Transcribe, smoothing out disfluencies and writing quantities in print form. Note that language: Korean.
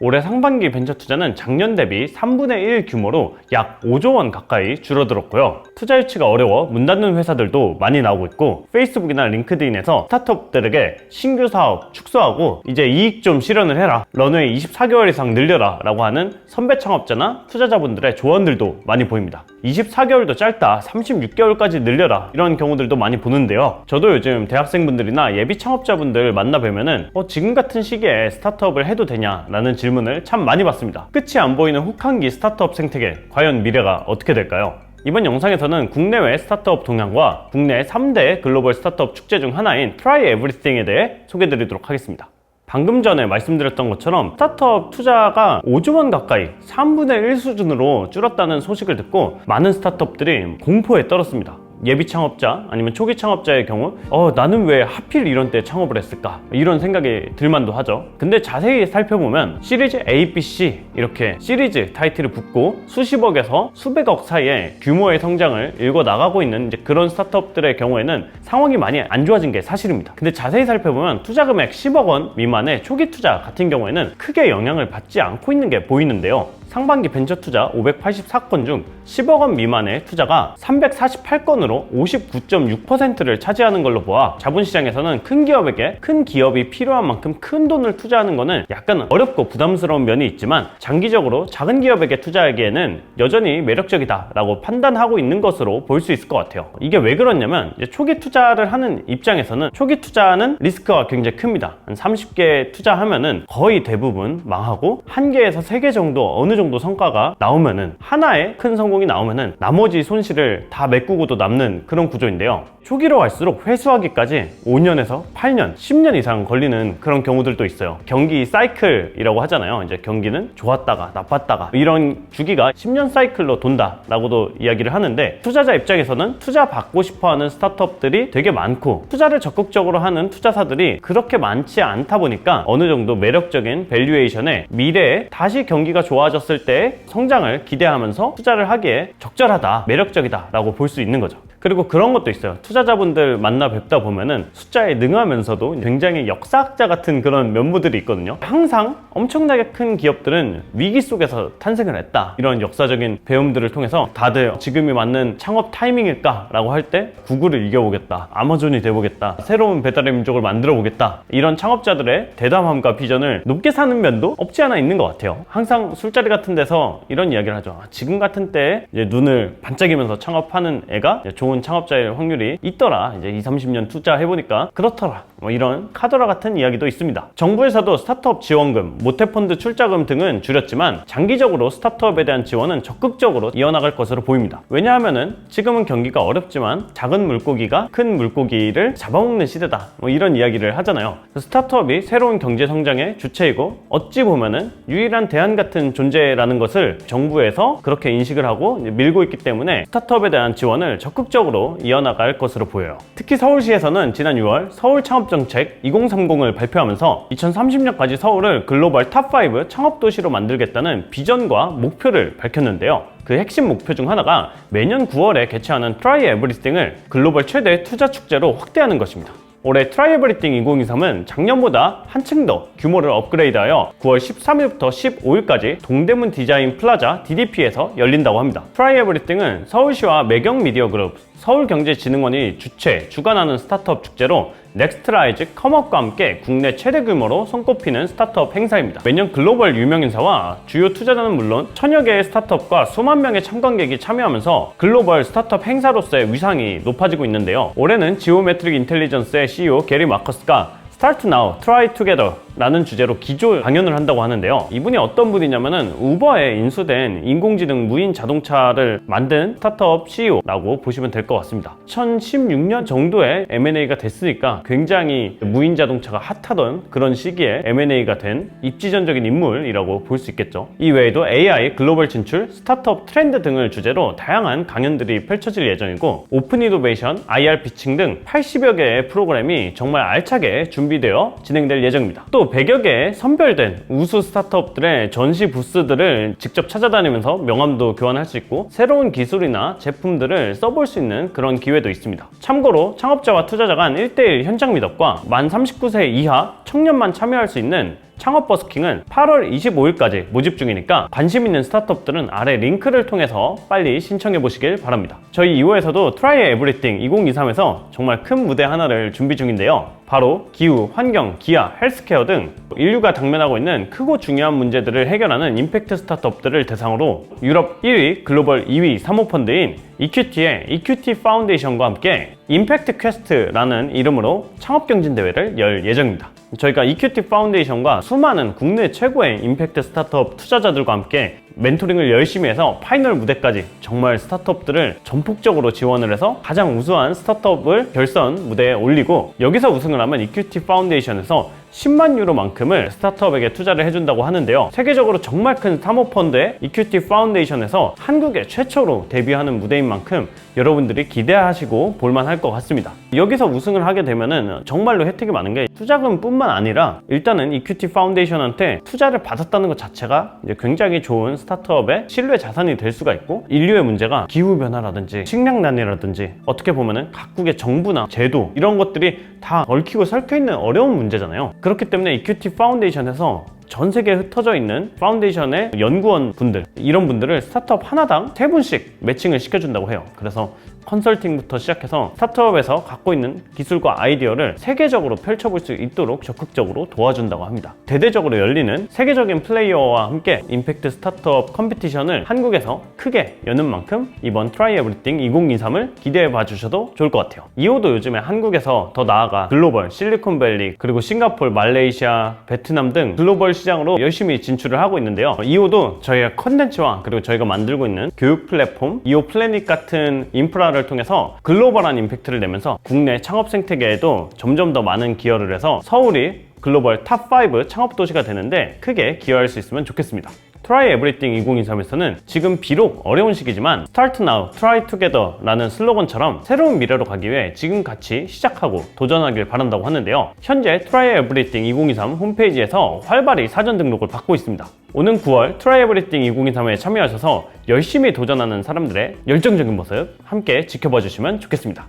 올해 상반기 벤처 투자는 작년 대비 3분의 1 규모로 약 5조 원 가까이 줄어들었고요. 투자 유치가 어려워 문 닫는 회사들도 많이 나오고 있고, 페이스북이나 링크드인에서 스타트업들에게 신규 사업 축소하고 이제 이익 좀 실현을 해라, 런웨이 24개월 이상 늘려라 라고 하는 선배 창업자나 투자자분들의 조언들도 많이 보입니다. 24개월도 짧다, 36개월까지 늘려라, 이런 경우들도 많이 보는데요. 저도 요즘 대학생분들이나 예비 창업자분들 만나 뵈면은 지금 같은 시기에 스타트업을 해도 되냐 라는 질문을 참 많이 받습니다. 끝이 안 보이는 혹한기 스타트업 생태계, 과연 미래가 어떻게 될까요? 이번 영상에서는 국내외 스타트업 동향과 국내 3대 글로벌 스타트업 축제 중 하나인 Try Everything에 대해 소개해드리도록 하겠습니다. 방금 전에 말씀드렸던 것처럼 스타트업 투자가 5조 원 가까이 3분의 1 수준으로 줄었다는 소식을 듣고 많은 스타트업들이 공포에 떨었습니다. 예비 창업자 아니면 초기 창업자의 경우 나는 왜 하필 이런 때 창업을 했을까, 이런 생각이 들만도 하죠. 근데 자세히 살펴보면 시리즈 A, B, C 이렇게 시리즈 타이틀을 붙고 수십억에서 수백억 사이에 규모의 성장을 일궈 나가고 있는 이제 그런 스타트업들의 경우에는 상황이 많이 안 좋아진 게 사실입니다. 근데 자세히 살펴보면 투자 금액 10억 원 미만의 초기 투자 같은 경우에는 크게 영향을 받지 않고 있는 게 보이는데요. 상반기 벤처 투자 584건 중 10억 원 미만의 투자가 348건으로 59.6%를 차지하는 걸로 보아 자본시장에서는 큰 기업에게 큰 기업이 필요한 만큼 큰 돈을 투자하는 것은 약간 어렵고 부담스러운 면이 있지만, 장기적으로 작은 기업에게 투자하기에는 여전히 매력적이다 라고 판단하고 있는 것으로 볼 수 있을 것 같아요. 이게 왜 그러냐면 초기 투자를 하는 입장에서는 초기 투자는 리스크가 굉장히 큽니다. 한 30개 투자하면은 거의 대부분 망하고, 1개에서 3개 정도 어느 정도 성과가 나오면은, 하나의 큰 성공이 나오면은 나머지 손실을 다 메꾸고도 남는 그런 구조인데요. 초기로 갈수록 회수하기까지 5년에서 8년, 10년 이상 걸리는 그런 경우들도 있어요. 경기 사이클이라고 하잖아요. 이제 경기는 좋았다가 나빴다가 이런 주기가 10년 사이클로 돈다라고도 이야기를 하는데, 투자자 입장에서는 투자 받고 싶어하는 스타트업들이 되게 많고 투자를 적극적으로 하는 투자사들이 그렇게 많지 않다 보니까 어느 정도 매력적인 밸류에이션에 미래에 다시 경기가 좋아졌을 때 성장을 기대하면서 투자를 하기에 적절하다, 매력적이다 라고 볼 수 있는 거죠. 그리고 그런 것도 있어요. 투자자분들 만나 뵙다 보면은 숫자에 능하면서도 굉장히 역사학자 같은 그런 면모들이 있거든요. 항상 엄청나게 큰 기업들은 위기 속에서 탄생을 했다, 이런 역사적인 배움들을 통해서 다들 지금이 맞는 창업 타이밍일까 라고 할 때 구글을 이겨보겠다, 아마존이 돼보겠다, 새로운 배달의 민족을 만들어 보겠다, 이런 창업자들의 대담함과 비전을 높게 사는 면도 없지 않아 있는 것 같아요. 항상 술자리 같은 데서 이런 이야기를 하죠. 지금 같은 때에 이제 눈을 반짝이면서 창업하는 애가 좋은 창업자일 확률이 있더라, 이제 20-30년 투자해보니까 그렇더라, 이런 카더라 같은 이야기도 있습니다. 정부에서도 스타트업 지원금, 모태펀드 출자금 등은 줄였지만 장기적으로 스타트업에 대한 지원은 적극적으로 이어나갈 것으로 보입니다. 왜냐하면은 지금은 경기가 어렵지만 작은 물고기가 큰 물고기를 잡아먹는 시대다, 이런 이야기를 하잖아요. 스타트업이 새로운 경제 성장의 주체이고 어찌 보면은 유일한 대안 같은 존재라는 것을 정부에서 그렇게 인식을 하고 밀고 있기 때문에 스타트업에 대한 지원을 적극적으로 이어나갈 것으로 보여요. 특히 서울시에서는 지난 6월 서울 창업정책 2030을 발표하면서 2030년까지 서울을 글로벌 탑5 창업도시로 만들겠다는 비전과 목표를 밝혔는데요. 그 핵심 목표 중 하나가 매년 9월에 개최하는 Try Everything을 글로벌 최대 투자 축제로 확대하는 것입니다. 올해 Try Everything 2023은 작년보다 한층 더 규모를 업그레이드하여 9월 13일부터 15일까지 동대문 디자인 플라자 DDP에서 열린다고 합니다. Try Everything은 서울시와 매경미디어그룹, 서울경제진흥원이 주관하는 스타트업 축제로 넥스트라이즈, 컴업과 함께 국내 최대 규모로 손꼽히는 스타트업 행사입니다. 매년 글로벌 유명인사와 주요 투자자는 물론 천여 개의 스타트업과 수만 명의 참관객이 참여하면서 글로벌 스타트업 행사로서의 위상이 높아지고 있는데요. 올해는 지오메트릭 인텔리전스의 CEO 게리 마커스가 Start Now, Try Together 라는 주제로 기조 강연을 한다고 하는데요. 이분이 어떤 분이냐면은 우버에 인수된 인공지능 무인 자동차를 만든 스타트업 CEO라고 보시면 될 것 같습니다. 2016년 정도에 M&A가 됐으니까 굉장히 무인 자동차가 핫하던 그런 시기에 M&A가 된 입지전적인 인물이라고 볼 수 있겠죠. 이 외에도 AI, 글로벌 진출, 스타트업 트렌드 등을 주제로 다양한 강연들이 펼쳐질 예정이고, 오픈 이노베이션, IR 피칭 등 80여 개의 프로그램이 정말 알차게 준비되어 진행될 예정입니다. 또 100여 개의 선별된 우수 스타트업들의 전시 부스들을 직접 찾아다니면서 명함도 교환할 수 있고 새로운 기술이나 제품들을 써볼 수 있는 그런 기회도 있습니다. 참고로 창업자와 투자자 간 1:1 현장 미덕과 만 39세 이하 청년만 참여할 수 있는 창업 버스킹은 8월 25일까지 모집 중이니까 관심 있는 스타트업들은 아래 링크를 통해서 빨리 신청해 보시길 바랍니다. 저희 2호에서도 Try Everything 2023에서 정말 큰 무대 하나를 준비 중인데요. 바로 기후, 환경, 기아, 헬스케어 등 인류가 당면하고 있는 크고 중요한 문제들을 해결하는 임팩트 스타트업들을 대상으로 유럽 1위, 글로벌 2위 사모펀드인 EQT의 EQT 파운데이션과 함께 임팩트 퀘스트라는 이름으로 창업경진대회를 열 예정입니다. 저희가 EQT 파운데이션과 수많은 국내 최고의 임팩트 스타트업 투자자들과 함께 멘토링을 열심히 해서 파이널 무대까지 정말 스타트업들을 전폭적으로 지원을 해서 가장 우수한 스타트업을 결선 무대에 올리고, 여기서 우승을 하면 EQT 파운데이션에서 10만 유로만큼을 스타트업에게 투자를 해준다고 하는데요. 세계적으로 정말 큰 사모펀드의 EQT 파운데이션에서 한국에 최초로 데뷔하는 무대인 만큼 여러분들이 기대하시고 볼만할 것 같습니다. 여기서 우승을 하게 되면은 정말로 혜택이 많은 게, 투자금뿐만 아니라 일단은 EQT 파운데이션한테 투자를 받았다는 것 자체가 이제 굉장히 좋은 스타트업의 신뢰 자산이 될 수가 있고, 인류의 문제가 기후변화라든지 식량난이라든지 어떻게 보면은 각국의 정부나 제도 이런 것들이 다 얽히고 설켜 있는 어려운 문제잖아요. 그렇기 때문에 EQT 파운데이션에서 전 세계에 흩어져 있는 파운데이션의 연구원 분들, 이런 분들을 스타트업 하나당 3분씩 매칭을 시켜준다고 해요. 그래서 컨설팅부터 시작해서 스타트업에서 갖고 있는 기술과 아이디어를 세계적으로 펼쳐볼 수 있도록 적극적으로 도와준다고 합니다. 대대적으로 열리는 세계적인 플레이어와 함께 임팩트 스타트업 컴피티션을 한국에서 크게 여는 만큼 이번 Try Everything 2023을 기대해 봐 주셔도 좋을 것 같아요. 2호도 요즘에 한국에서 더 나아가 글로벌, 실리콘밸리, 그리고 싱가포르, 말레이시아, 베트남 등 글로벌 시장으로 열심히 진출을 하고 있는데요. 2호도 저희의 컨텐츠와 그리고 저희가 만들고 있는 교육 플랫폼 2호 플래닛 같은 인프라를 통해서 글로벌한 임팩트를 내면서 국내 창업 생태계에도 점점 더 많은 기여를 해서 서울이 글로벌 탑5 창업 도시가 되는데 크게 기여할 수 있으면 좋겠습니다. Try Everything 2023에서는 지금 비록 어려운 시기지만 Start Now, Try Together 라는 슬로건처럼 새로운 미래로 가기 위해 지금 같이 시작하고 도전하길 바란다고 하는데요. 현재 Try Everything 2023 홈페이지에서 활발히 사전 등록을 받고 있습니다. 오는 9월 Try Everything 2023에 참여하셔서 열심히 도전하는 사람들의 열정적인 모습 함께 지켜봐 주시면 좋겠습니다.